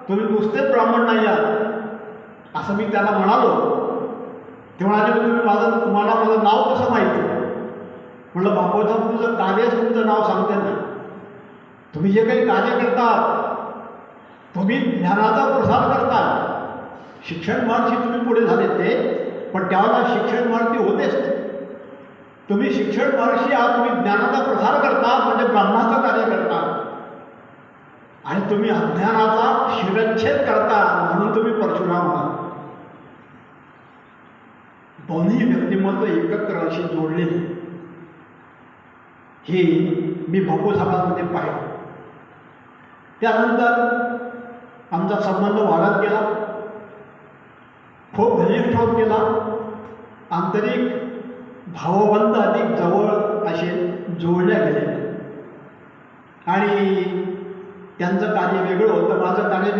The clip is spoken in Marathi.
तुम्ही नुसतेच ब्राह्मण नाही आहात असं मी त्याला म्हणालो. ते म्हणाले तुम्हाला माझं नाव कसं माहिती? म्हटलं बापूसाहेब तुझं कार्यच तुमचं नाव सांगते ना. तुम्ही जे काही कार्य करतात, तुम्ही ज्ञानाचा प्रसार करता. शिक्षण महर्षी तुम्ही पुढे झाले ते, पण त्यावेळेला शिक्षण महर्षी होतेच. तुम्ही शिक्षण महर्षी आहात, तुम्ही ज्ञानाचा प्रसार करता म्हणजे ब्रह्माचं कार्य करता. आणि तुम्ही अज्ञानाचा शिरच्छेद करता म्हणून तुम्ही परशुराम आहात. दोन्ही व्यक्तिमत्व एकत्र अशी जोडलेली ही मी बापूसाहेबांमध्ये पाहिलं. त्यानंतर आमचा संबंध वाढत गेला, खूप घनिष्ठ होत गेला. आंतरिक भावबंध अधिक जवळ असे जोडल्या गेले. आणि त्यांचं कार्य वेगळं होतं, माझं कार्य